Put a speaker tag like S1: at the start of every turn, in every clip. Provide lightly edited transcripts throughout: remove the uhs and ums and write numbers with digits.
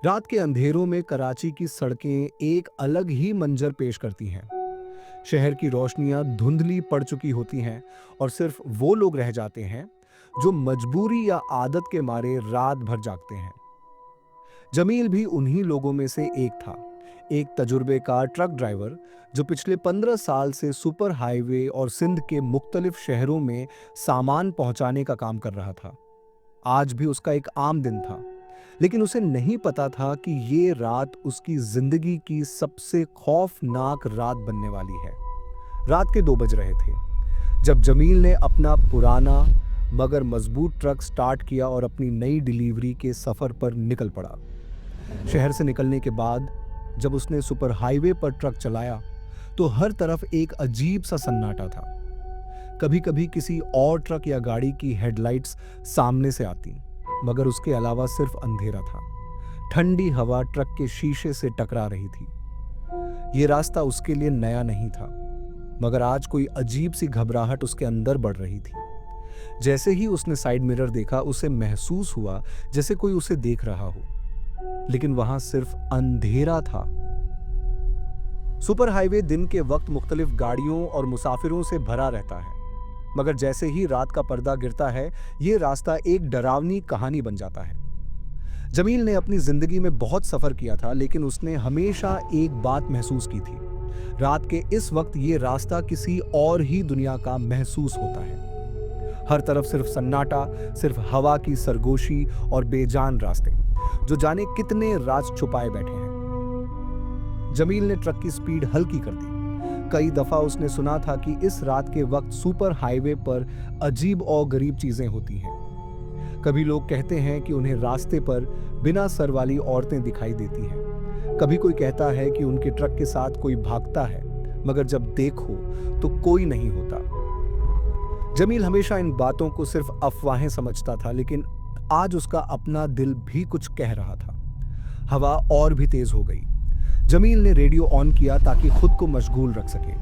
S1: रात के अंधेरों में कराची की सड़कें एक अलग ही मंजर पेश करती हैं। शहर की रोशनियां धुंधली पड़ चुकी होती हैं और सिर्फ वो लोग रह जाते हैं जो मजबूरी या आदत के मारे रात भर जागते हैं। जमील भी उन्हीं लोगों में से एक था। एक तजुर्बेकार ट्रक ड्राइवर जो पिछले 15 साल से सुपर हाईवे और सिंध के मुख्तलिफ शहरों में सामान पहुंचाने का काम कर रहा था। आज भी उसका एक आम दिन था, लेकिन उसे नहीं पता था कि ये रात उसकी जिंदगी की सबसे खौफनाक रात बनने वाली है। रात के 2 बज रहे थे जब जमील ने अपना पुराना मगर मजबूत ट्रक स्टार्ट किया और अपनी नई डिलीवरी के सफर पर निकल पड़ा। शहर से निकलने के बाद जब उसने सुपर हाईवे पर ट्रक चलाया तो हर तरफ एक अजीब सा सन्नाटा था। कभी कभी किसी और ट्रक या गाड़ी की हेडलाइट्स सामने से आती, मगर उसके अलावा सिर्फ अंधेरा था। ठंडी हवा ट्रक के शीशे से टकरा रही थी। यह रास्ता उसके लिए नया नहीं था, मगर आज कोई अजीब सी घबराहट उसके अंदर बढ़ रही थी। जैसे ही उसने साइड मिरर देखा, उसे महसूस हुआ जैसे कोई उसे देख रहा हो, लेकिन वहां सिर्फ अंधेरा था। सुपर हाईवे दिन के वक्त मुख्तलिफ गाड़ियों और मुसाफिरों से भरा रहता है, मगर जैसे ही रात का पर्दा गिरता है, यह रास्ता एक डरावनी कहानी बन जाता है। जमील ने अपनी जिंदगी में बहुत सफर किया था, लेकिन उसने हमेशा एक बात महसूस की थी। रात के इस वक्त यह रास्ता किसी और ही दुनिया का महसूस होता है। हर तरफ सिर्फ सन्नाटा, सिर्फ हवा की सरगोशी और बेजान रास्ते जो जाने कितने राज छुपाए बैठे हैं। जमील ने ट्रक की स्पीड हल्की कर दी। कई दफा उसने सुना था कि इस रात के वक्त सुपर हाईवे पर अजीब और गरीब चीजें होती हैं। कभी लोग कहते हैं कि उन्हें रास्ते पर बिना सर वाली औरतें दिखाई देती हैं। कभी कोई कहता है कि उनके ट्रक के साथ कोई भागता है, मगर जब देखो तो कोई नहीं होता। जमील हमेशा इन बातों को सिर्फ अफवाहें समझता था, लेकिन आज उसका अपना दिल भी कुछ कह रहा था। हवा और भी तेज हो गई। जमील ने रेडियो ऑन किया ताकि खुद को मशगूल रख सके,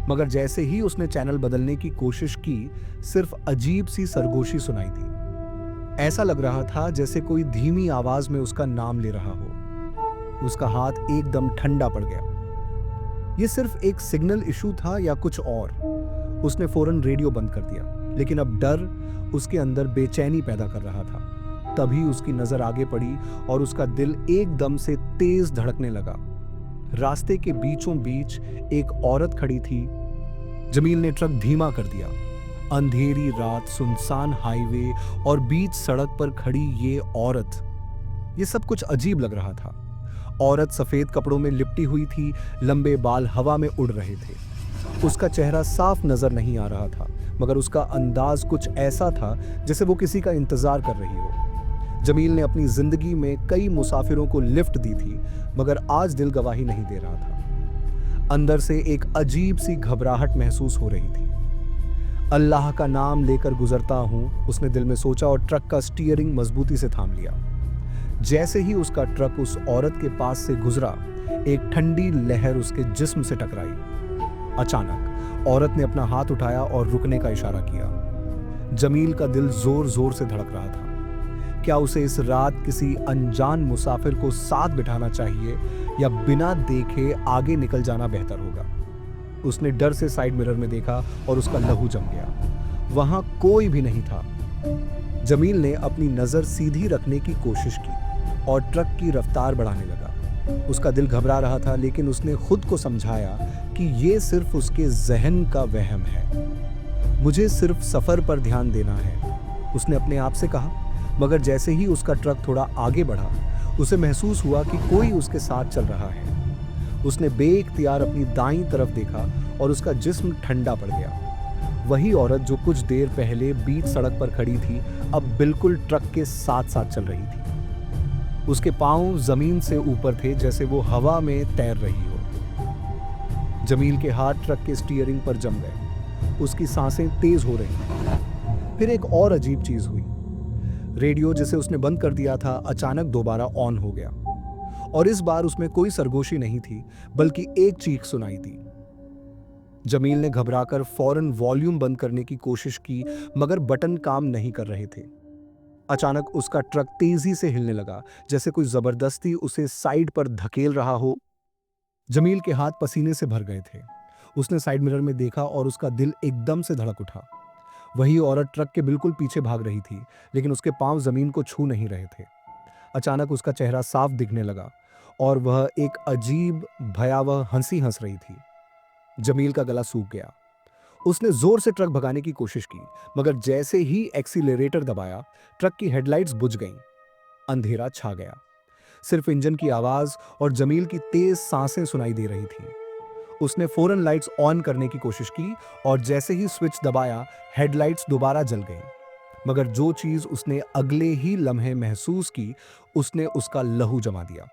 S1: मगर जैसे ही उसने चैनल बदलने की कोशिश की, सिर्फ अजीब सी सरगोशी सुनाई दी। ऐसा लग रहा था जैसे कोई धीमी आवाज में उसका नाम ले रहा हो। उसका हाथ एकदम ठंडा पड़ गया। यह सिर्फ एक सिग्नल इशू था या कुछ और? उसने फौरन रेडियो बंद कर दिया, लेकिन अब डर उसके अंदर बेचैनी पैदा कर रहा था। तभी उसकी नजर आगे पड़ी और उसका दिल एकदम से तेज धड़कने लगा। रास्ते के बीचों बीच एक औरत खड़ी थी। जमील ने ट्रक धीमा कर दिया। अंधेरी रात, सुनसान हाईवे और बीच सड़क पर खड़ी ये औरत, ये सब कुछ अजीब लग रहा था। औरत सफेद कपड़ों में लिपटी हुई थी, लंबे बाल हवा में उड़ रहे थे। उसका चेहरा साफ नजर नहीं आ रहा था, मगर उसका अंदाज कुछ ऐसा था जैसे वो किसी का इंतजार कर रही हो। जमील ने अपनी जिंदगी में कई मुसाफिरों को लिफ्ट दी थी, मगर आज दिल गवाही नहीं दे रहा था। अंदर से एक अजीब सी घबराहट महसूस हो रही थी। अल्लाह का नाम लेकर गुजरता हूं, उसने दिल में सोचा और ट्रक का स्टीयरिंग मजबूती से थाम लिया। जैसे ही उसका ट्रक उस औरत के पास से गुजरा, एक ठंडी लहर उसके जिस्म से टकराई। अचानक औरत ने अपना हाथ उठाया और रुकने का इशारा किया। जमील का दिल जोर जोर से धड़क रहा था। क्या उसे इस रात किसी अनजान मुसाफिर को साथ बिठाना चाहिए या बिना देखे आगे निकल जाना बेहतर होगा? उसने डर से साइड मिरर में देखा और उसका लहू जम गया। वहां कोई भी नहीं था। जमील ने अपनी नजर सीधी रखने की कोशिश की और ट्रक की रफ्तार बढ़ाने लगा। उसका दिल घबरा रहा था, लेकिन उसने खुद को समझाया कि यह सिर्फ उसके जहन का वहम है। मुझे सिर्फ सफर पर ध्यान देना है, उसने अपने आप से कहा। मगर जैसे ही उसका ट्रक थोड़ा आगे बढ़ा, उसे महसूस हुआ कि कोई उसके साथ चल रहा है। उसने बेइख्तियार अपनी दाईं तरफ देखा और उसका जिस्म ठंडा पड़ गया। वही औरत जो कुछ देर पहले बीच सड़क पर खड़ी थी, अब बिल्कुल ट्रक के साथ साथ चल रही थी। उसके पांव जमीन से ऊपर थे, जैसे वो हवा में तैर रही हो। जमील के हाथ ट्रक के स्टीयरिंग पर जम गए। उसकी सांसें तेज हो रही। फिर एक और अजीब चीज हुई। रेडियो जिसे उसने बंद कर दिया था, अचानक दोबारा ऑन हो गया, और इस बार उसमें कोई सरगोशी नहीं थी, बल्कि एक चीख सुनाई दी। जमील ने घबराकर फौरन वॉल्यूम बंद करने की कोशिश की, मगर बटन काम नहीं कर रहे थे। अचानक उसका ट्रक तेजी से हिलने लगा, जैसे कोई जबरदस्ती उसे साइड पर धकेल रहा हो। जमील के हाथ पसीने से भर गए थे। उसने साइड मिरर में देखा और उसका दिल एकदम से धड़क उठा। वही औरत ट्रक के बिल्कुल पीछे भाग रही थी, लेकिन उसके पांव जमीन को छू नहीं रहे थे। अचानक उसका चेहरा साफ दिखने लगा और वह एक अजीब भयावह हंसी हंस रही थी। जमील का गला सूख गया। उसने जोर से ट्रक भगाने की कोशिश की, मगर जैसे ही एक्सीलरेटर दबाया, ट्रक की हेडलाइट्स बुझ गईं। अंधेरा छा गया। सिर्फ इंजन की आवाज और जमील की तेज सांसें सुनाई दे रही थी। उसने फौरन लाइट्स ऑन करने की कोशिश की और जैसे ही स्विच दबाया, हेडलाइट्स दोबारा जल गईं। मगर जो चीज उसने अगले ही लम्हे महसूस की, उसने उसका लहू जमा दिया।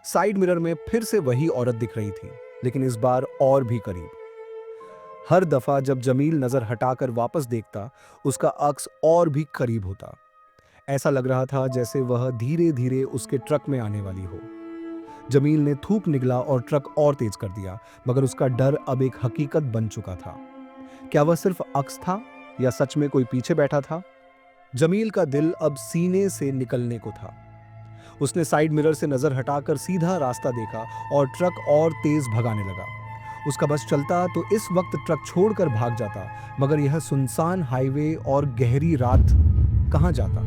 S1: साइड मिरर में फिर से वही औरत दिख रही थी, लेकिन इस बार और भी करीब। हर दफा जब जमील नजर हटाकर वापस देखता, उसका अक्स और भी करीब होता। ऐसा लग रहा था जैसे वह धीरे धीरे उसके ट्रक में आने वाली हो। जमील ने थूक निगला और ट्रक और तेज कर दिया, मगर उसका डर अब एक हकीकत बन चुका था। क्या वह सिर्फ अक्स था या सच में कोई पीछे बैठा था? जमील का दिल अब सीने से निकलने को था। उसने साइड मिरर से नजर हटाकर सीधा रास्ता देखा और ट्रक और तेज भगाने लगा। उसका बस चलता तो इस वक्त ट्रक छोड़कर भाग जाता, मगर यह सुनसान हाईवे और गहरी रात कहां जाता?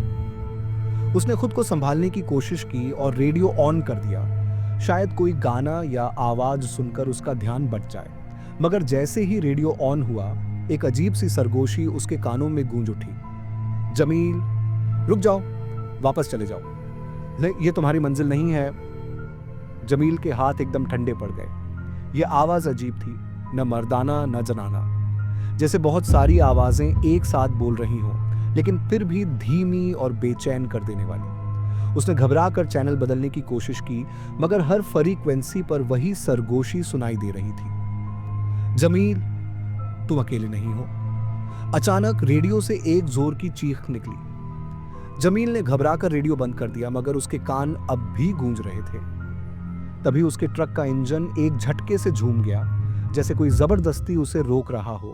S1: उसने खुद को संभालने की कोशिश की और रेडियो ऑन कर दिया। शायद कोई गाना या आवाज सुनकर उसका ध्यान बट जाए, मगर जैसे ही रेडियो ऑन हुआ, एक अजीब सी सरगोशी उसके कानों में गूंज उठी। जमील, रुक जाओ, वापस चले जाओ। नहीं, ये तुम्हारी मंजिल नहीं है। जमील के हाथ एकदम ठंडे पड़ गए। यह आवाज अजीब थी, न मर्दाना न जनाना, जैसे बहुत सारी आवाजें एक साथ बोल रही हों, लेकिन फिर भी धीमी और बेचैन कर देने वाली। उसने घबरा कर चैनल बदलने की कोशिश की, मगर हर फ्रीक्वेंसी पर वही सरगोशी सुनाई दे रही थी। जमील, तुम अकेले नहीं हो। अचानक रेडियो से एक जोर की चीख निकली। जमील ने घबरा कर रेडियो बंद कर दिया, मगर उसके कान अब भी गूंज रहे थे। तभी उसके ट्रक का इंजन एक झटके से झूम गया, जैसे कोई जबरदस्ती उसे रोक रहा हो।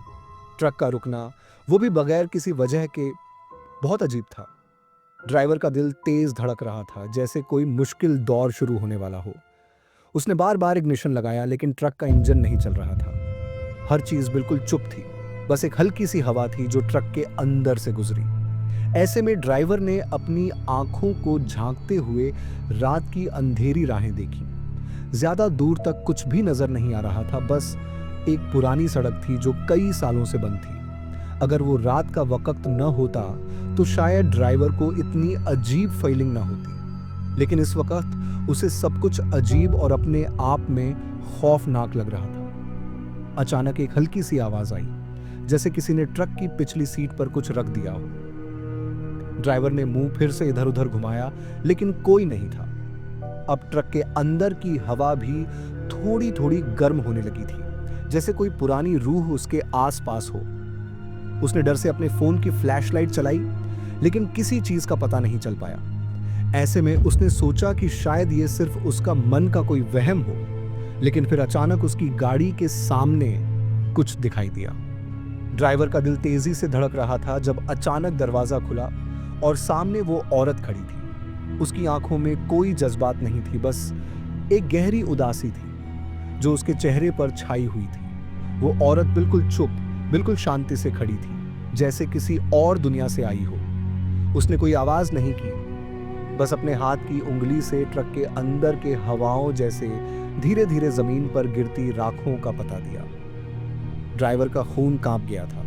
S1: ट्रक का रुकना, वो भी बगैर किसी वजह के, बहुत अजीब था। ड्राइवर का दिल तेज धड़क रहा था, जैसे कोई मुश्किल दौर शुरू होने वाला हो। उसने बार बार इग्निशन लगाया, लेकिन ट्रक का इंजन नहीं चल रहा था। हर चीज बिल्कुल चुप थी। बस एक हल्की सी हवा थी जो ट्रक के अंदर से गुजरी। ऐसे में ड्राइवर ने अपनी आंखों को झांकते हुए रात की अंधेरी राहें देखी। ज्यादा दूर तक कुछ भी नजर नहीं आ रहा था, बस एक पुरानी सड़क थी जो कई सालों से बंद थी। अगर वो रात का वक्त न होता तो शायद ड्राइवर को इतनी अजीब फीलिंग न होती, लेकिन इस वक्त उसे सब कुछ अजीब और अपने आप में खौफनाक लग रहा था। अचानक एक हल्की सी आवाज आई, जैसे किसी ने ट्रक की पिछली सीट पर कुछ रख दिया हो। ड्राइवर ने मुंह फिर से इधर उधर घुमाया, लेकिन कोई नहीं था। अब ट्रक के अंदर की हवा भी थोड़ी थोड़ी गर्म होने लगी थी, जैसे कोई पुरानी रूह उसके आसपास हो। उसने डर से अपने फोन की फ्लैशलाइट चलाई, लेकिन किसी चीज का पता नहीं चल पाया। ऐसे में उसने सोचा कि शायद ये सिर्फ उसका मन का कोई वहम हो, लेकिन फिर अचानक उसकी गाड़ी के सामने कुछ दिखाई दिया। ड्राइवर का दिल तेजी से धड़क रहा था जब अचानक दरवाजा खुला और सामने वो औरत खड़ी थी। उसकी आंखों में कोई जज्बात नहीं थी, बस एक गहरी उदासी थी जो उसके चेहरे पर छाई हुई थी। वो औरत बिल्कुल चुप, बिल्कुल शांति से खड़ी थी, जैसे किसी और दुनिया से आई हो। उसने कोई आवाज नहीं की, बस अपने हाथ की उंगली से ट्रक के अंदर के हवाओं जैसे धीरे धीरे जमीन पर गिरती राखों का पता दिया। ड्राइवर का खून कांप गया था।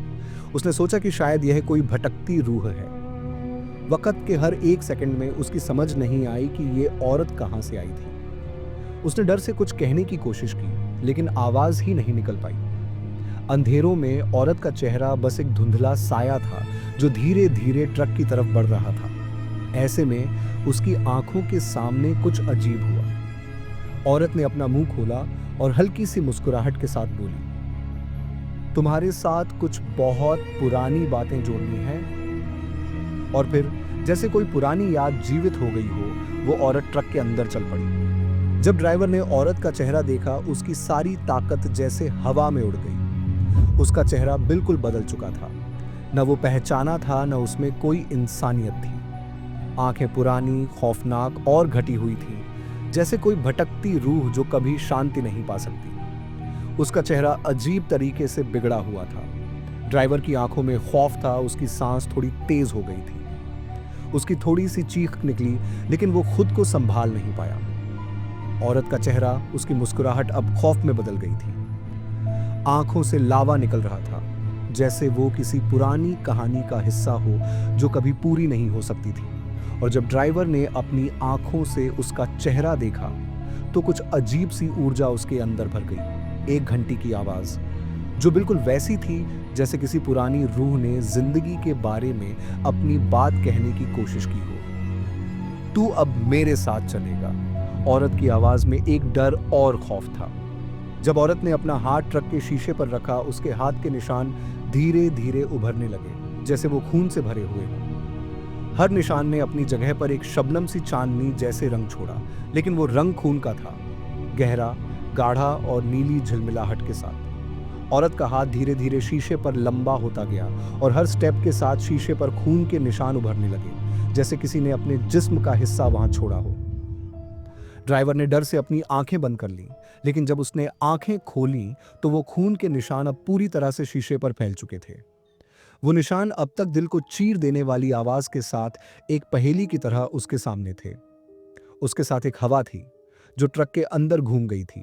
S1: उसने सोचा कि शायद यह कोई भटकती रूह है। वक्त के हर एक सेकंड में उसकी समझ नहीं आई कि यह औरत कहां से आई थी। उसने डर से कुछ कहने की कोशिश की, लेकिन आवाज ही नहीं निकल पाई। अंधेरों में औरत का चेहरा बस एक धुंधला साया था जो धीरे धीरे ट्रक की तरफ बढ़ रहा था। ऐसे में उसकी आंखों के सामने कुछ अजीब हुआ। औरत ने अपना मुंह खोला और हल्की सी मुस्कुराहट के साथ बोली, तुम्हारे साथ कुछ बहुत पुरानी बातें जोड़नी हैं। और फिर जैसे कोई पुरानी याद जीवित हो गई हो, वो औरत ट्रक के अंदर चल पड़ी। जब ड्राइवर ने औरत का चेहरा देखा, उसकी सारी ताकत जैसे हवा में उड़ गई। उसका चेहरा बिल्कुल बदल चुका था। न वो पहचाना था, न उसमें कोई इंसानियत थी। आंखें पुरानी, खौफनाक और घटी हुई थीं, जैसे कोई भटकती रूह जो कभी शांति नहीं पा सकती। उसका चेहरा अजीब तरीके से बिगड़ा हुआ था। ड्राइवर की आंखों में खौफ था, उसकी सांस थोड़ी तेज हो गई थी। उसकी थोड़ी सी चीख निकली, लेकिन वो खुद को संभाल नहीं पाया। औरत का चेहरा, उसकी मुस्कुराहट अब खौफ में बदल गई थी। आंखों से लावा निकल रहा था, जैसे वो किसी पुरानी कहानी का हिस्सा हो जो कभी पूरी नहीं हो सकती थी। और जब ड्राइवर ने अपनी आंखों से उसका चेहरा देखा तो कुछ अजीब सी ऊर्जा उसके अंदर भर गई। एक घंटी की आवाज जो बिल्कुल वैसी थी जैसे किसी पुरानी रूह ने जिंदगी के बारे में अपनी बात कहने की कोशिश की हो। तू अब मेरे साथ चलेगा। औरत की आवाज में एक डर और खौफ था। जब औरत ने अपना हाथ ट्रक के शीशे पर रखा, उसके हाथ के निशान धीरे धीरे उभरने लगे, जैसे वो खून से भरे हुए हों। हर निशान ने अपनी जगह पर एक शबनम सी चांदनी जैसे रंग छोड़ा, लेकिन वो रंग खून का था, गहरा, गाढ़ा और नीली झिलमिलाहट के साथ। औरत का हाथ धीरे धीरे शीशे पर लंबा होता गया और हर स्टेप के साथ शीशे पर खून के निशान उभरने लगे, जैसे किसी ने अपने जिस्म का हिस्सा वहां छोड़ा हो। ड्राइवर ने डर से अपनी आंखें बंद कर ली, लेकिन जब उसने आंखें खोली तो वो खून के निशान अब पूरी तरह से शीशे पर फैल चुके थे। वो निशान अब तक दिल को चीर देने वाली आवाज के साथ एक पहेली की तरह उसके सामने थे। उसके साथ एक हवा थी जो ट्रक के अंदर घूम गई थी,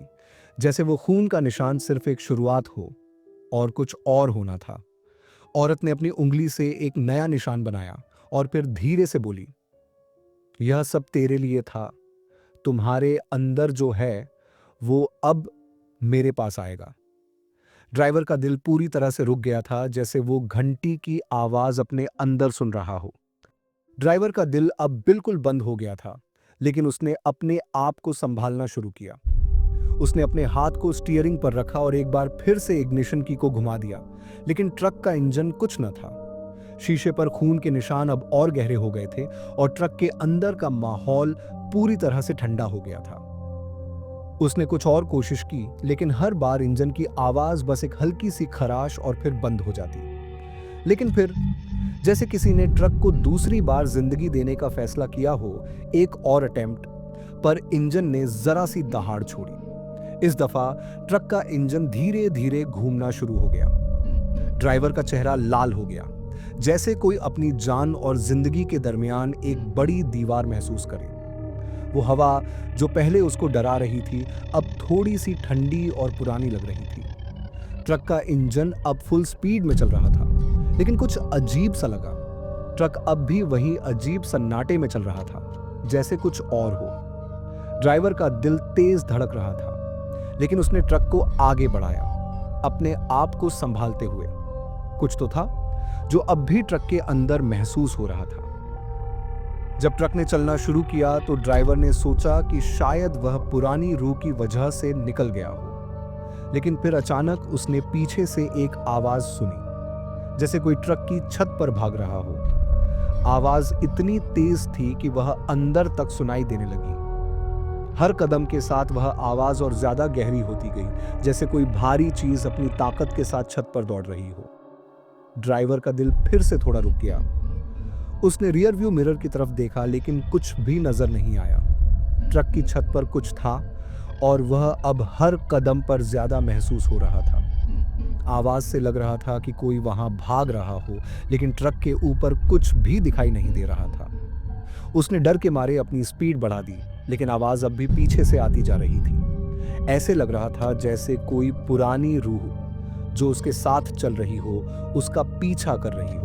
S1: जैसे वो खून का निशान सिर्फ एक शुरुआत हो और कुछ और होना था। औरत ने अपनी उंगली से एक नया निशान बनाया और फिर धीरे से बोली, यह सब तेरे लिए था। तुम्हारे अंदर जो है वो अब मेरे पास आएगा। ड्राइवर का दिल पूरी तरह से रुक गया था, जैसे वो घंटी की आवाज अपने अंदर सुन रहा हो। ड्राइवर का दिल अब बिल्कुल बंद हो गया था, लेकिन उसने अपने आप को संभालना शुरू किया। उसने अपने हाथ को स्टीयरिंग पर रखा और एक बार फिर से इग्निशन की को घुमा दिया, लेकिन ट्रक का इंजन कुछ न था। शीशे पर खून के निशान अब और गहरे हो गए थे और ट्रक के अंदर का माहौल पूरी तरह से ठंडा हो गया था। उसने कुछ और कोशिश की, लेकिन हर बार इंजन की आवाज बस एक हल्की सी खराश और फिर बंद हो जाती। लेकिन फिर जैसे किसी ने ट्रक को दूसरी बार जिंदगी देने का फैसला किया हो, एक और अटेम्प्ट, पर इंजन ने जरा सी दहाड़ छोड़ी। इस दफा ट्रक का इंजन धीरे धीरे घूमना शुरू हो गया। ड्राइवर का चेहरा लाल हो गया, जैसे कोई अपनी जान और जिंदगी के दरमियान एक बड़ी दीवार महसूस करे। वो हवा जो पहले उसको डरा रही थी, अब थोड़ी सी ठंडी और पुरानी लग रही थी। ट्रक का इंजन अब फुल स्पीड में चल रहा था, लेकिन कुछ अजीब सा लगा। ट्रक अब भी वही अजीब सन्नाटे में चल रहा था, जैसे कुछ और हो। ड्राइवर का दिल तेज धड़क रहा था, लेकिन उसने ट्रक को आगे बढ़ाया, अपने आप को संभालते हुए। कुछ तो था जो अब भी ट्रक के अंदर महसूस हो रहा था। जब ट्रक ने चलना शुरू किया तो ड्राइवर ने सोचा कि शायद वह पुरानी रूह की वजह से निकल गया हो, लेकिन फिर अचानक उसने पीछे से एक आवाज सुनी, जैसे कोई ट्रक की छत पर भाग रहा हो। आवाज इतनी तेज थी कि वह अंदर तक सुनाई देने लगी। हर कदम के साथ वह आवाज और ज्यादा गहरी होती गई, जैसे कोई भारी चीज अपनी ताकत के साथ छत पर दौड़ रही हो। ड्राइवर का दिल फिर से थोड़ा रुक गया। उसने रियर व्यू मिरर की तरफ देखा, लेकिन कुछ भी नजर नहीं आया। ट्रक की छत पर कुछ था और वह अब हर कदम पर ज्यादा महसूस हो रहा था। आवाज से लग रहा था कि कोई वहां भाग रहा हो, लेकिन ट्रक के ऊपर कुछ भी दिखाई नहीं दे रहा था। उसने डर के मारे अपनी स्पीड बढ़ा दी, लेकिन आवाज अब भी पीछे से आती जा रही थी। ऐसे लग रहा था जैसे कोई पुरानी रूह जो उसके साथ चल रही हो, उसका पीछा कर रही हो।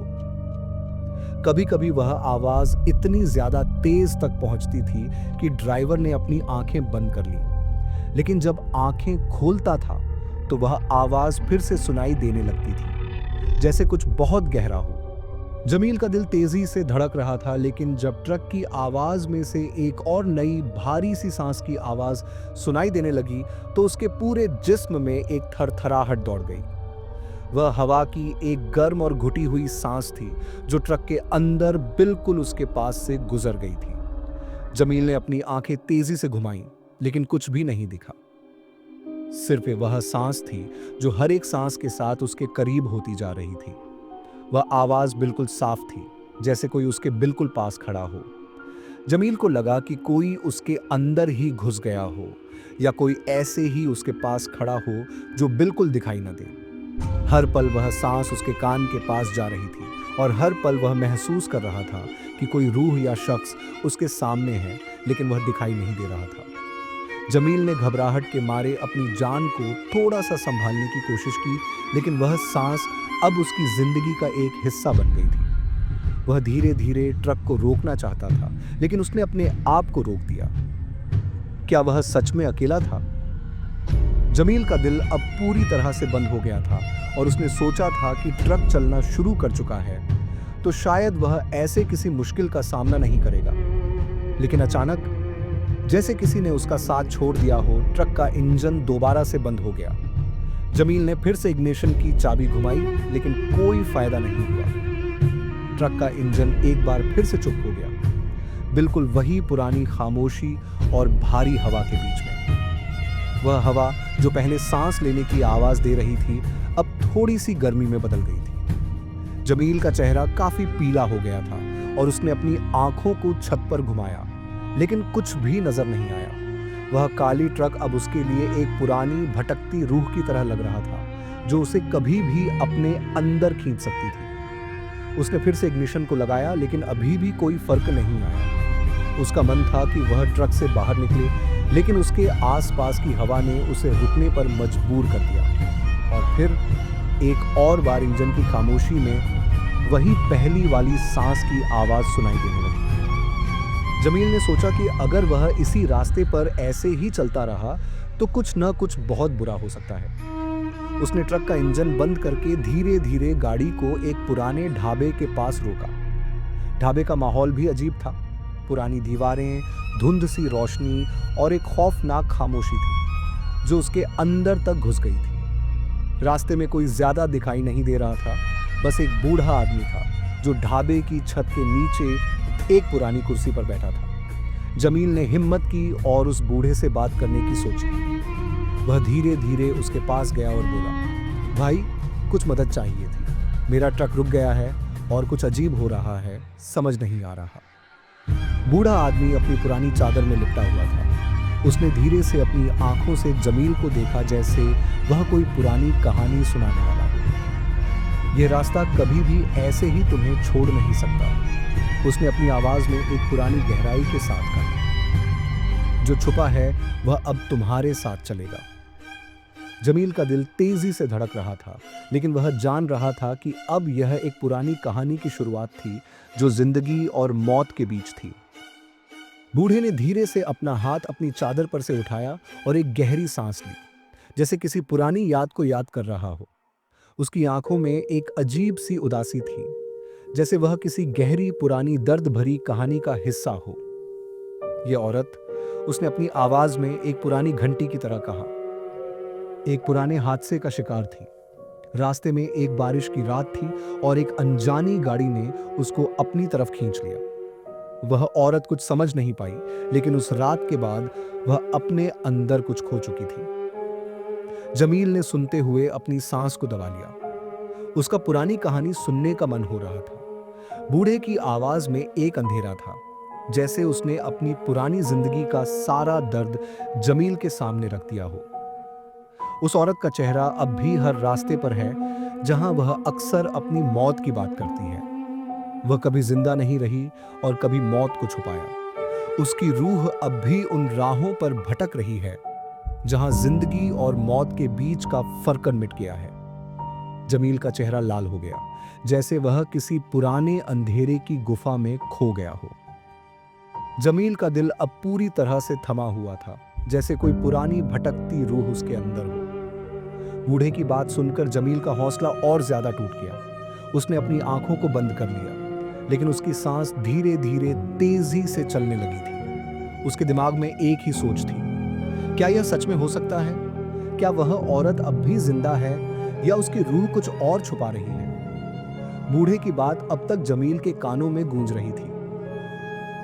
S1: कभी कभी वह आवाज इतनी ज्यादा तेज तक पहुंचती थी कि ड्राइवर ने अपनी आंखें बंद कर ली, लेकिन जब आंखें खोलता था तो वह आवाज फिर से सुनाई देने लगती थी, जैसे कुछ बहुत गहरा हो। जमील का दिल तेजी से धड़क रहा था, लेकिन जब ट्रक की आवाज में से एक और नई भारी सी सांस की आवाज सुनाई देने लगी तो उसके पूरे जिस्म में एक थरथराहट दौड़ गई। वह हवा की एक गर्म और घुटी हुई सांस थी जो ट्रक के अंदर बिल्कुल उसके पास से गुजर गई थी। जमील ने अपनी आंखें तेजी से घुमाईं, लेकिन कुछ भी नहीं दिखा। सिर्फ वह सांस थी जो हर एक सांस के साथ उसके करीब होती जा रही थी। वह आवाज बिल्कुल साफ थी, जैसे कोई उसके बिल्कुल पास खड़ा हो। जमील को लगा कि कोई उसके अंदर ही घुस गया हो या कोई ऐसे ही उसके पास खड़ा हो जो बिल्कुल दिखाई न दे। हर पल वह सांस उसके कान के पास जा रही थी और हर पल वह महसूस कर रहा था कि कोई रूह या शख्स उसके सामने है, लेकिन वह दिखाई नहीं दे रहा था। जमील ने घबराहट के मारे अपनी जान को थोड़ा सा संभालने की कोशिश की, लेकिन वह सांस अब उसकी जिंदगी का एक हिस्सा बन गई थी। वह धीरे धीरे ट्रक को रोकना चाहता था, लेकिन उसने अपने आप को रोक दिया। क्या वह सच में अकेला था? जमील का दिल अब पूरी तरह से बंद हो गया था और उसने सोचा था कि ट्रक चलना शुरू कर चुका है तो शायद वह ऐसे किसी मुश्किल का सामना नहीं करेगा। लेकिन अचानक, जैसे किसी ने उसका साथ छोड़ दिया हो, ट्रक का इंजन दोबारा से बंद हो गया। जमील ने फिर से इग्निशन की चाबी घुमाई, लेकिन कोई फायदा नहीं हुआ। ट्रक का इंजन एक बार फिर से चुप हो गया, बिल्कुल वही पुरानी खामोशी और भारी हवा के बीच में। वह हवा जो पहले सांस लेने की आवाज दे रही थी, अब थोड़ी सी गर्मी में बदल गई थी। जमील का चेहरा काफी पीला हो गया था और उसने अपनी आंखों को छत पर घुमाया, लेकिन कुछ भी नजर नहीं आया। वह काली ट्रक अब उसके लिए एक पुरानी भटकती रूह की तरह लग रहा था, जो उसे कभी भी अपने अंदर खींच सकती थी। उसने फिर से इग्निशन को लगाया, लेकिन अभी भी कोई फर्क नहीं आया। उसका मन था कि वह ट्रक से बाहर निकले, लेकिन उसके आसपास की हवा ने उसे रुकने पर मजबूर कर दिया। और फिर एक और बार इंजन की खामोशी में वही पहली वाली सांस की आवाज सुनाई देने लगी। जमील ने सोचा कि अगर वह इसी रास्ते पर ऐसे ही चलता रहा तो कुछ न कुछ बहुत बुरा हो सकता है। उसने ट्रक का इंजन बंद करके धीरे धीरे गाड़ी को एक पुराने ढाबे के पास रोका। ढाबे का माहौल भी अजीब था। पुरानी दीवारें, धुंध सी रोशनी और एक खौफनाक खामोशी थी जो उसके अंदर तक घुस गई थी। रास्ते में कोई ज्यादा दिखाई नहीं दे रहा था, बस एक बूढ़ा आदमी था जो ढाबे की छत के नीचे एक पुरानी कुर्सी पर बैठा था। जमील ने हिम्मत की और उस बूढ़े से बात करने की सोची। वह धीरे धीरे उसके पास गया और बोला, भाई, कुछ मदद चाहिए थी। मेरा ट्रक रुक गया है और कुछ अजीब हो रहा है, समझ नहीं आ रहा। बूढ़ा आदमी अपनी पुरानी चादर में लिपटा हुआ था। उसने धीरे से अपनी आंखों से जमील को देखा, जैसे वह कोई पुरानी कहानी सुनाने वाला हो। यह रास्ता कभी भी ऐसे ही तुम्हें छोड़ नहीं सकता, उसने अपनी आवाज में एक पुरानी गहराई के साथ कहा। जो छुपा है वह अब तुम्हारे साथ चलेगा। जमील का दिल तेजी से धड़क रहा था, लेकिन वह जान रहा था कि अब यह एक पुरानी कहानी की शुरुआत थी जो जिंदगी और मौत के बीच थी। बूढ़े ने धीरे से अपना हाथ अपनी चादर पर से उठाया और एक गहरी सांस ली, जैसे किसी पुरानी याद को याद कर रहा हो। उसकी आंखों में एक अजीब सी उदासी थी, जैसे वह किसी गहरी पुरानी दर्द भरी कहानी का हिस्सा हो। यह औरत, उसने अपनी आवाज में एक पुरानी घंटी की तरह कहा, एक पुराने हादसे का शिकार थी। रास्ते में एक बारिश की रात थी और एक अनजानी गाड़ी ने उसको अपनी तरफ खींच लिया। वह औरत कुछ समझ नहीं पाई, लेकिन उस रात के बाद वह अपने अंदर कुछ खो चुकी थी। जमील ने सुनते हुए अपनी सांस को दबा लिया। उसका पुरानी कहानी सुनने का मन हो रहा था। बूढ़े की आवाज में एक अंधेरा था, जैसे उसने अपनी पुरानी जिंदगी का सारा दर्द जमील के सामने रख दिया हो। उस औरत का चेहरा अब भी हर रास्ते पर है जहां वह अक्सर अपनी मौत की बात करती है। वह कभी जिंदा नहीं रही और कभी मौत को छुपाया। उसकी रूह अब भी उन राहों पर भटक रही है जहां जिंदगी और मौत के बीच का फर्कन मिट गया है। जमील का चेहरा लाल हो गया, जैसे वह किसी पुराने अंधेरे की गुफा में खो गया हो। जमील का दिल अब पूरी तरह से थमा हुआ था, जैसे कोई पुरानी भटकती रूह उसके अंदर हो। बूढ़े की बात सुनकर जमील का हौसला और ज्यादा टूट गया। उसने अपनी आंखों को बंद कर लिया, लेकिन उसकी सांस धीरे धीरे तेजी से चलने लगी थी। उसके दिमाग में एक ही सोच थी, क्या यह सच में हो सकता है? क्या वह औरत अब भी जिंदा है या उसकी रूह कुछ और छुपा रही है? बूढ़े की बात अब तक जमील के कानों में गूंज रही थी।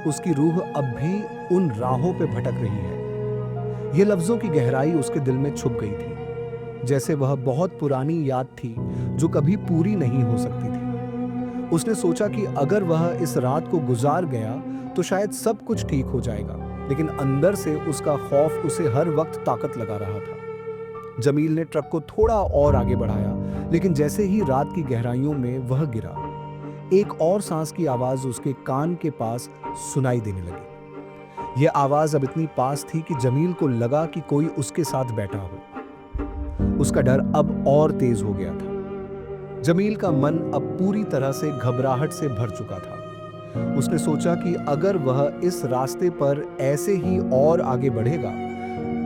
S1: उसकी रूह अब भी उन राहों पे भटक रही है। ये लफ्जों की गहराई उसके दिल में छुप गई थी, जैसे वह बहुत पुरानी याद थी जो कभी पूरी नहीं हो सकती थी। उसने सोचा कि अगर वह इस रात को गुजार गया तो शायद सब कुछ ठीक हो जाएगा, लेकिन अंदर से उसका खौफ उसे हर वक्त ताकत लगा रहा था। जमील ने ट्रक को थोड़ा और आगे बढ़ाया, लेकिन जैसे ही रात की गहराइयों में वह गिरा, एक और सांस की आवाज उसके कान के पास सुनाई देने लगी। यह आवाज अब इतनी पास थी कि जमील को लगा कि कोई उसके साथ बैठा हो। उसका डर अब और तेज हो गया था। जमील का मन अब पूरी तरह से घबराहट से भर चुका था। उसने सोचा कि अगर वह इस रास्ते पर ऐसे ही और आगे बढ़ेगा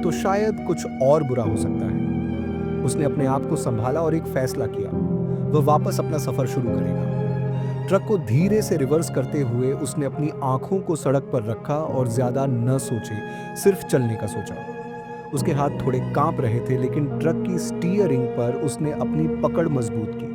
S1: तो शायद कुछ और बुरा हो सकता है। उसने अपने आप को संभाला और एक फैसला किया, वह वापस अपना सफर शुरू करेगा। ट्रक को धीरे से रिवर्स करते हुए उसने अपनी आंखों को सड़क पर रखा और ज्यादा न सोचे, सिर्फ चलने का सोचा। उसके हाथ थोड़े कांप रहे थे, लेकिन ट्रक की स्टीयरिंग पर उसने अपनी पकड़ मजबूत की।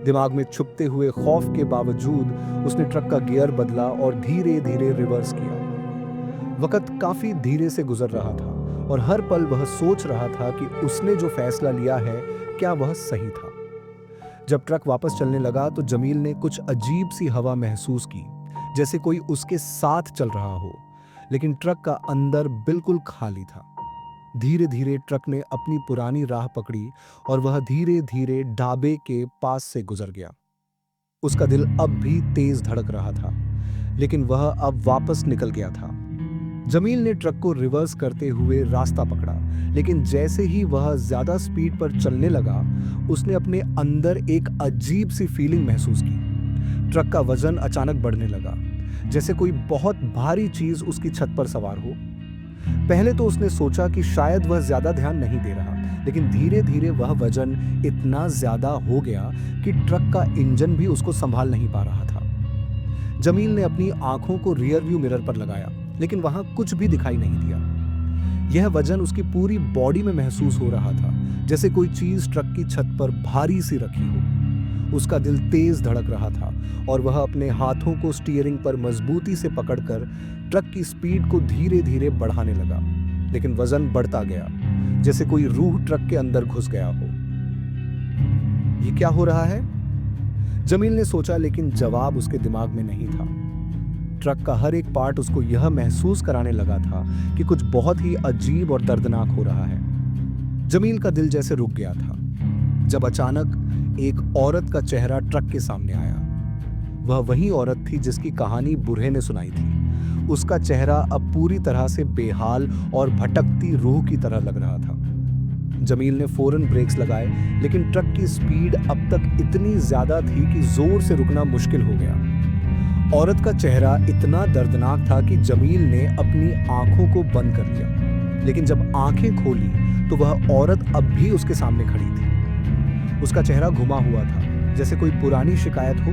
S1: दिमाग में छुपते हुए खौफ के बावजूद उसने ट्रक का गियर बदला और धीरे धीरे रिवर्स किया। वक्त काफी धीरे से गुजर रहा था और हर पल वह सोच रहा था कि उसने जो फैसला लिया है क्या वह सही था। जब ट्रक वापस चलने लगा तो जमील ने कुछ अजीब सी हवा महसूस की, जैसे कोई उसके साथ चल रहा हो, लेकिन ट्रक का अंदर बिल्कुल खाली था। धीरे धीरे ट्रक ने अपनी पुरानी राह पकड़ी और वह धीरे धीरे ढाबे के पास से गुजर गया। उसका दिल अब भी तेज धड़क रहा था, लेकिन वह अब वापस निकल गया था। जमील ने ट्रक को रिवर्स करते हुए रास्ता पकड़ा, लेकिन जैसे ही वह ज्यादा स्पीड पर चलने लगा, उसने अपने अंदर एक अजीब सी फीलिंग महसूस की। ट्रक का वजन अचानक बढ़ने लगा, जैसे कोई बहुत भारी चीज उसकी छत पर सवार हो। पहले तो उसने सोचा कि शायद वह ज्यादा ध्यान नहीं दे रहा, लेकिन धीरे धीरे वह वजन इतना ज्यादा हो गया कि ट्रक का इंजन भी उसको संभाल नहीं पा रहा था। जमील ने अपनी आंखों को रियर व्यू मिरर पर लगाया, लेकिन वहां कुछ भी दिखाई नहीं दिया। यह वजन उसकी पूरी बॉडी में महसूस हो रहा था, जैसे कोई चीज ट्रक की छत पर भारी सी रखी हो। उसका दिल तेज धड़क रहा था और वह अपने हाथों को स्टीयरिंग पर मजबूती से पकड़कर ट्रक की स्पीड को धीरे धीरे बढ़ाने लगा, लेकिन वजन बढ़ता गया, जैसे कोई रूह ट्रक के अंदर घुस गया हो। ये क्या हो रहा है? जमील ने सोचा, लेकिन जवाब उसके दिमाग में नहीं था। ट्रक का हर एक पार्ट उसको यह महसूस कराने लगा था कि कुछ बहुत ही अजीब और दर्दनाक हो रहा है। जमील का दिल जैसे रुक गया था जब अचानक एक औरत का चेहरा ट्रक के सामने आया। वह वही औरत थी जिसकी कहानी बूढ़े ने सुनाई थी। उसका चेहरा अब पूरी तरह से बेहाल और भटकती रूह की तरह लग रहा था। जमील ने फौरन ब्रेक्स लगाए, लेकिन ट्रक की स्पीड अब तक इतनी ज्यादा थी कि जोर से रुकना मुश्किल हो गया। औरत का चेहरा इतना दर्दनाक था कि जमील ने अपनी आंखों को बंद कर लिया, लेकिन जब आंखें खोली तो वह औरत अब भी उसके सामने खड़ी थी। उसका चेहरा घुमा हुआ था, जैसे कोई पुरानी शिकायत हो,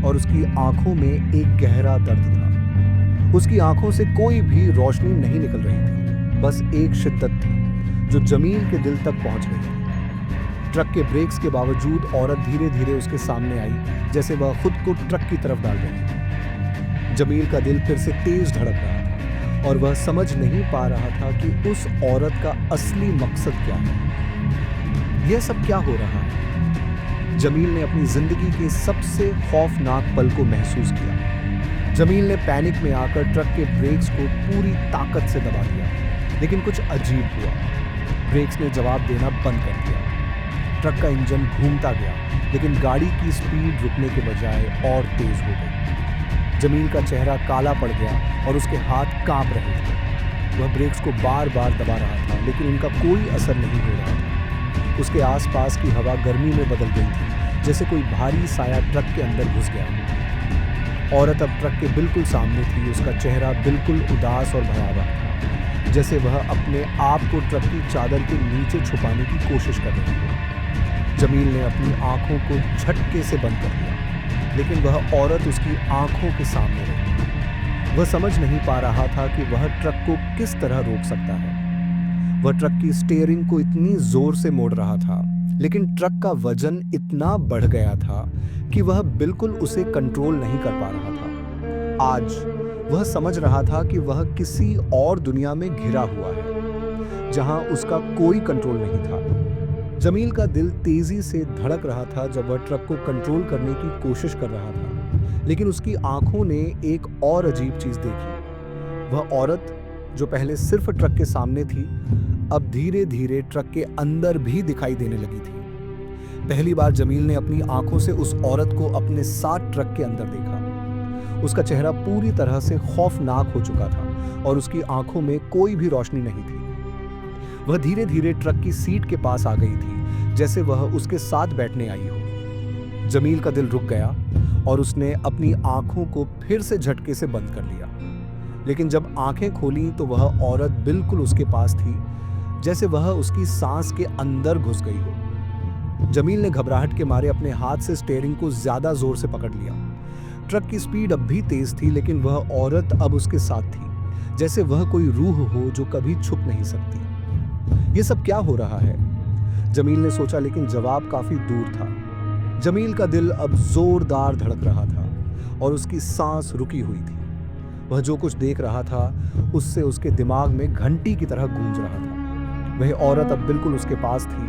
S1: और उसकी आंखों में एक गहरा दर्द था। उसकी आंखों से कोई भी रोशनी नहीं निकल रही थी, बस एक शिद्दत थी जो जमील के दिल तक पहुंच गई थी। ट्रक के ब्रेक्स के बावजूद औरत धीरे धीरे उसके सामने आई, जैसे वह खुद को ट्रक की तरफ डाल रही थी। जमील का दिल फिर से तेज धड़क रहा था और वह समझ नहीं पा रहा था कि उस औरत का असली मकसद क्या है। यह सब क्या हो रहा है? जमील ने अपनी जिंदगी के सबसे खौफनाक पल को महसूस किया। जमील ने पैनिक में आकर ट्रक के ब्रेक्स को पूरी ताकत से दबा दिया, लेकिन कुछ अजीब हुआ। ब्रेक्स ने जवाब देना बंद कर दिया। ट्रक का इंजन घूमता गया, लेकिन गाड़ी की स्पीड रुकने के बजाय और तेज हो गई। जमील का चेहरा काला पड़ गया और उसके हाथ कांप रहे थे। वह ब्रेक्स को बार बार दबा रहा था, लेकिन उनका कोई असर नहीं हो रहा था। उसके आसपास की हवा गर्मी में बदल गई थी, जैसे कोई भारी साया ट्रक के अंदर घुस गया। औरत अब ट्रक के बिल्कुल सामने थी। उसका चेहरा बिल्कुल उदास और भयावह था, जैसे वह अपने आप को ट्रक की चादर के नीचे छुपाने की कोशिश कर रही थी। जमील ने अपनी आंखों को झटके से बंद कर दिया, लेकिन वह औरत उसकी आंखों के सामने रही। वह समझ नहीं पा रहा था कि वह ट्रक को किस तरह रोक सकता है। वह ट्रक की स्टीयरिंग को इतनी जोर से मोड़ रहा था, लेकिन ट्रक का वजन इतना बढ़ गया था कि वह बिल्कुल उसे कंट्रोल नहीं कर पा रहा था। आज वह समझ रहा था कि वह किसी और दुनिया में घिरा हुआ है, जहां उसका कोई कंट्रोल नहीं था। जमील का दिल तेजी से धड़क रहा था जब वह ट्रक को कंट्रोल करने की कोशिश कर रहा था, लेकिन उसकी आंखों ने एक और अजीब चीज देखी। वह औरत जो पहले सिर्फ ट्रक के सामने थी, अब धीरे धीरे ट्रक के अंदर भी दिखाई देने लगी थी। पहली बार जमील ने अपनी आंखों से उस औरत को अपने साथ ट्रक के अंदर देखा। उसका चेहरा पूरी तरह से खौफनाक हो चुका था और उसकी आंखों में कोई भी रोशनी नहीं थी। वह धीरे धीरे ट्रक की सीट के पास आ गई थी, जैसे वह उसके साथ बैठने आई हो। जमील का दिल रुक गया और उसने अपनी आंखों को फिर से झटके से बंद कर लिया। लेकिन जब आंखें खोली तो वह औरत बिल्कुल उसके पास थी, जैसे वह उसकी सांस के अंदर घुस गई हो। जमील ने घबराहट के मारे अपने हाथ से स्टीयरिंग को ज्यादा जोर से पकड़ लिया। ट्रक की स्पीड अब भी तेज थी, लेकिन वह औरत अब उसके साथ थी, जैसे वह कोई रूह हो जो कभी छुप नहीं सकती। ये सब क्या हो रहा है? जमील ने सोचा, लेकिन जवाब काफी दूर था। जमील का दिल अब जोरदार धड़क रहा था और उसकी सांस रुकी हुई थी। वह जो कुछ देख रहा था उससे उसके दिमाग में घंटी की तरह गूंज रहा था। वह औरत अब बिल्कुल उसके पास थी,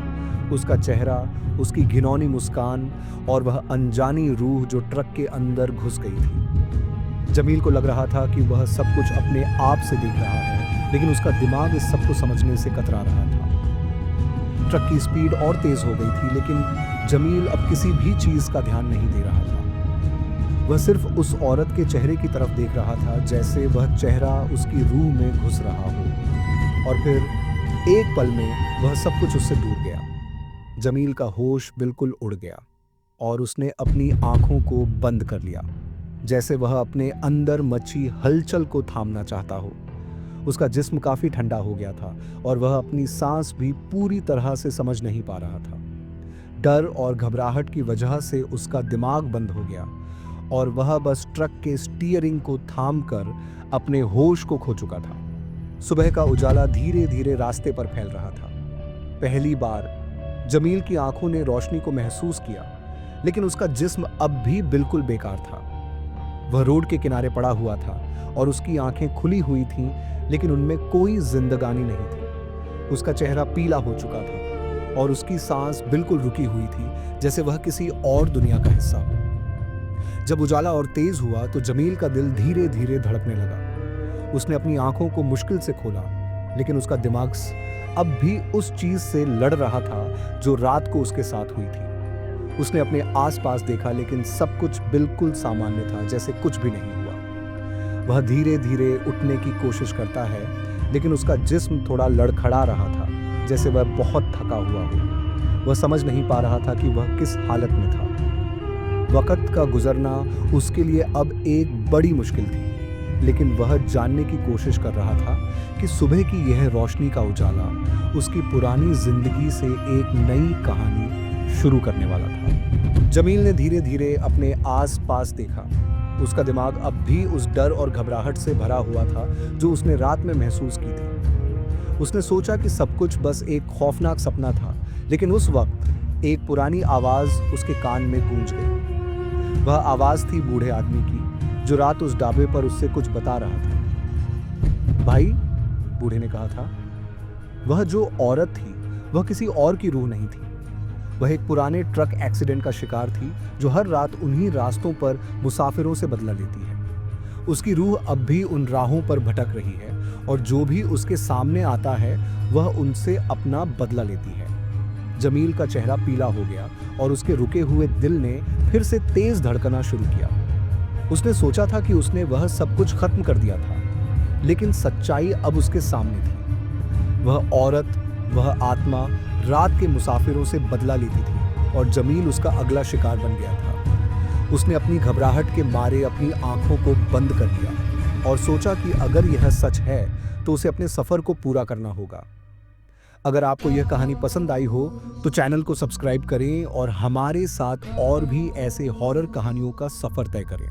S1: उसका चेहरा, उसकी घिनौनी मुस्कान और वह अनजानी रूह जो ट्रक के अंदर घुस गई थी। जमील को लग रहा था कि वह सब कुछ अपने आप से देख रहा है, लेकिन उसका दिमाग इस सब को समझने से कतरा रहा था। ट्रक की स्पीड और तेज हो गई थी, लेकिन जमील अब किसी भी चीज का ध्यान नहीं दे रहा था। वह सिर्फ उस औरत के चेहरे की तरफ देख रहा था, जैसे वह चेहरा उसकी रूह में घुस रहा हो। और फिर एक पल में वह सब कुछ उससे दूर गया। जमील का होश बिल्कुल उड़ गया और उसने अपनी आंखों को बंद कर लिया, जैसे वह अपने अंदर मची हलचल को थामना चाहता हो। उसका जिस्म काफी ठंडा हो गया था और वह अपनी सांस भी पूरी तरह से समझ नहीं पा रहा था। डर और घबराहट की वजह से उसका दिमाग बंद हो गया और वह बस ट्रक के स्टीयरिंग को थामकर अपने होश को खो चुका था। सुबह का उजाला धीरे धीरे रास्ते पर फैल रहा था। पहली बार जमील की आंखों ने रोशनी को महसूस किया, लेकिन उसका जिस्म अब भी बिल्कुल बेकार था। वह रोड के किनारे पड़ा हुआ था और उसकी आंखें खुली हुई थीं, लेकिन उनमें कोई जिंदगानी नहीं थी। उसका चेहरा पीला हो चुका था और उसकी सांस बिल्कुल रुकी हुई थी, जैसे वह किसी और दुनिया का हिस्सा हो। जब उजाला और तेज हुआ तो जमील का दिल धीरे धीरे धड़कने लगा। उसने अपनी आंखों को मुश्किल से खोला, लेकिन उसका दिमाग अब भी उस चीज से लड़ रहा था जो रात को उसके साथ हुई थी। उसने अपने आसपास देखा, लेकिन सब कुछ बिल्कुल सामान्य था, जैसे कुछ भी नहीं हुआ। वह धीरे धीरे उठने की कोशिश करता है, लेकिन उसका जिस्म थोड़ा लड़खड़ा रहा था, जैसे वह बहुत थका हुआ हो। वह समझ नहीं पा रहा था कि वह किस हालत में था। वक्त का गुजरना उसके लिए अब एक बड़ी मुश्किल थी, लेकिन वह जानने की कोशिश कर रहा था कि सुबह की यह रोशनी का उजाला उसकी पुरानी जिंदगी से एक नई कहानी शुरू करने वाला था। जमील ने धीरे धीरे अपने आस-पास देखा। उसका दिमाग अब भी उस डर और घबराहट से भरा हुआ था जो उसने रात में महसूस की थी। उसने सोचा कि सब कुछ बस एक खौफनाक सपना था, लेकिन उस वक्त एक पुरानी आवाज उसके कान में गूंज गई। वह आवाज थी बूढ़े आदमी की, जो रात उस ढाबे पर उससे कुछ बता रहा था। भाई, बूढ़े ने कहा था, वह जो औरत थी वह किसी और की रूह नहीं थी। वह एक पुराने ट्रक एक्सीडेंट का शिकार थी जो हर रात उन्हीं रास्तों पर मुसाफिरों से बदला लेती है। उसकी रूह अब भी उन राहों पर भटक रही है और जो भी उसके सामने आता है वह उनसे अपना बदला लेती है। जमील का चेहरा पीला हो गया और उसके रुके हुए दिल ने फिर से तेज धड़कना शुरू किया। उसने सोचा था कि उसने वह सब कुछ खत्म कर दिया था, लेकिन सच्चाई अब उसके सामने थी। वह औरत, वह आत्मा रात के मुसाफिरों से बदला लेती थी और जमील उसका अगला शिकार बन गया था। उसने अपनी घबराहट के मारे अपनी आंखों को बंद कर लिया और सोचा कि अगर यह सच है तो उसे अपने सफर को पूरा करना होगा। अगर आपको यह कहानी पसंद आई हो तो चैनल को सब्सक्राइब करें और हमारे साथ और भी ऐसे हॉरर कहानियों का सफर तय करें।